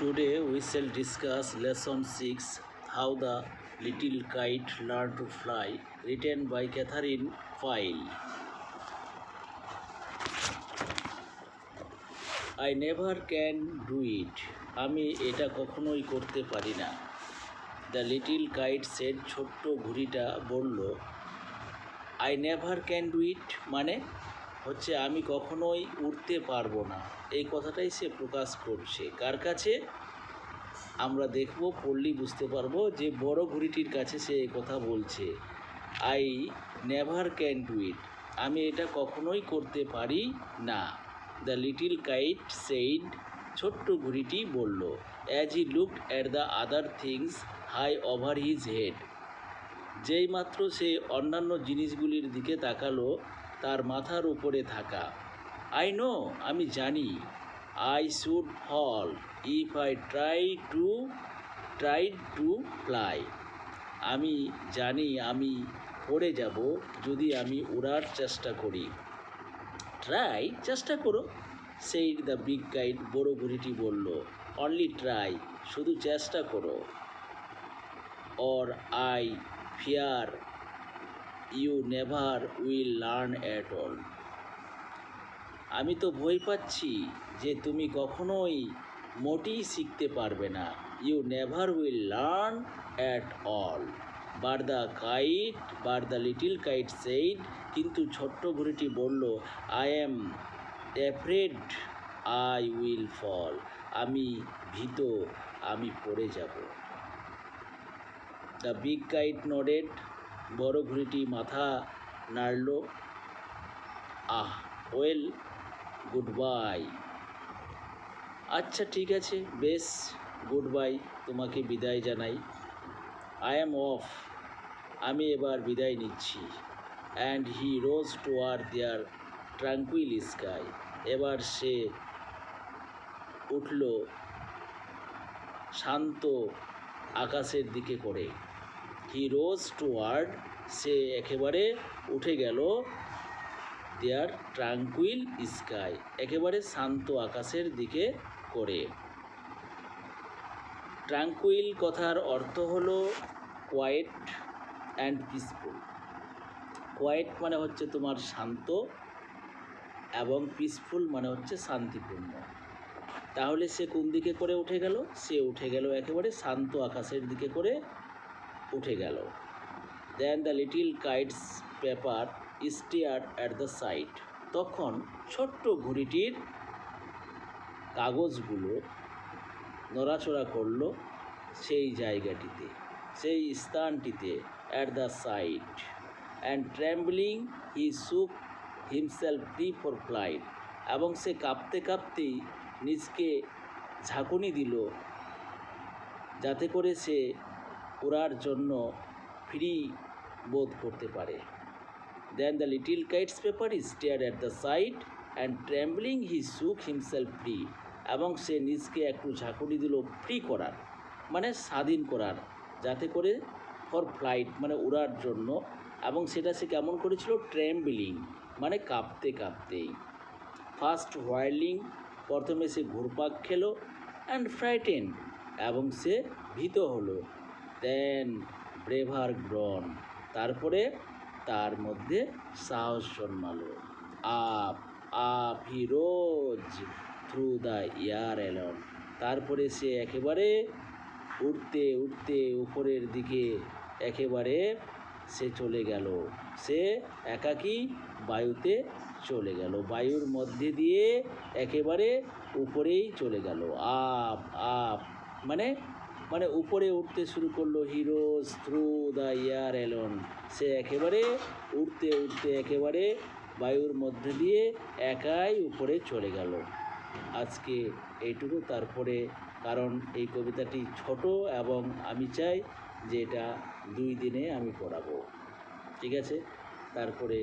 Today we shall discuss lesson 6, How the Little Kite Learned to Fly, written by Catherine File. I never can do it. আমি এটা কখনোই করতে পারি না। The little kite said, ছোট্ট ঘুড়িটা বলল, I never can do it মানে হচ্ছে আমি কখনোই উড়তে পারবো না। এই কথাটাই সে প্রকাশ করছে কার কাছে? আমরা দেখব, পড়লেই বুঝতে পারবো যে বড় ঘুড়িটির কাছে সে এই কথা বলছে। I never can do it, আমি এটা কখনোই করতে পারি না। দ্য লিটিল কাইট সেইড, ছোট্ট ঘুড়িটি বলল। As he looked at the other things high over his head, যেই মাত্র সে অন্যান্য জিনিসগুলির দিকে তাকালো তার মাথার উপরে থাকা। আই নো, আমি জানি। I should fall if I tried to fly. আমি জানি আমি পড়ে যাব যদি আমি উড়ার চেষ্টা করি। ট্রাই, চেষ্টা করো, said the big kite, বড় ঘুড়িটি বলল। অনলি ট্রাই, শুধু চেষ্টা করো। or I fear you never will learn at all. আমি তো ভয় পাচ্ছি যে তুমি কখনোই মোটেই শিখতে পারবে না। You never will learn at all. But the little kite said, কিন্তু ছোট্ট ঘুড়িটি বলল, I am afraid I will fall, আমি ভীত, আমি পড়ে যাব। দ্য বিগ কাইট নডেড, বড় ঘুড়িটি মাথা নাড়ল। Well, good bye. আচ্ছা ঠিক আছে, বেশ, গুড বাই, তোমাকে বিদায় জানাই। আই অ্যাম অফ, আমি এবার বিদায় নিচ্ছি। And he rose toward their tranquil sky, এবার সে উঠল শান্ত আকাশের দিকে করে। হি রোজ টুয়ার্ড, সে একেবারে উঠে গেল দেয়ার ট্রাঙ্কুইল স্কাই, একেবারে শান্ত আকাশের দিকে করে। ট্রাঙ্কুইল কথার অর্থ হলো কোয়াইট অ্যান্ড পিসফুল। কোয়াইট মানে হচ্ছে তোমার শান্ত, এবং পিসফুল মানে হচ্ছে শান্তিপূর্ণ। তাহলে সে কোন দিকে করে উঠে গেল? সে উঠে গেল একেবারে শান্ত আকাশের দিকে করে উঠে গেল। Then the little kite's paper stared at the side, তখন ছোট্ট ঘুড়িটির কাগজগুলো নড়াচড়া করলো সেই জায়গাটিতে, সেই স্থানটিতে। At the side and trembling হি শুক হিমসেলফ ফ্রি ফর ফ্লাইট, এবং সে কাঁপতে কাঁপতেই নিজকে ঝাঁকুনি দিল যাতে করে সে ওড়ার জন্য ফ্রি বোধ করতে পারে। Then the little kite's paper stared at the sight, and trembling he shook himself free, এবং সে নিজকে একটু ঝাঁকুনি দিল ফ্রি করার মানে স্বাধীন করার, যাতে করে ফর ফ্লাইট মানে উড়ার জন্য। এবং সেটা সে কেমন করেছিল? ট্রেম্বলিং মানে কাঁপতে কাঁপতেই। ফার্স্ট হোয়াইলিং, প্রথমে সে ঘুরপাক খেলো। অ্যান্ড ফ্রাইটেন, এবং সে ভীত হলো। দেন ব্রেভার গ্রন, তারপরে তার মধ্যে সাহস জন্মালো। Up up he rose through the air alone, তারপরে সে একেবারে উঠতে উঠতে উপরের দিকে একেবারে সে চলে গেল। সে একাকী বায়ুতে চলে গেল, বায়ুর মধ্যে দিয়ে একেবারে উপরেই চলে গেল। আপ আপ মানে মানে উপরে উঠতে শুরু করলো। He rose through the air alone, সে একেবারে উঠতে উঠতে একেবারে বায়ুর মধ্যে দিয়ে একাই উপরে চলে গেল। আজকে এইটুকু, তারপরে কারণ এই কবিতাটি ছোট এবং আমি চাই যে এটা 2 দিনে আমি পড়াবো, ঠিক আছে? তারপরে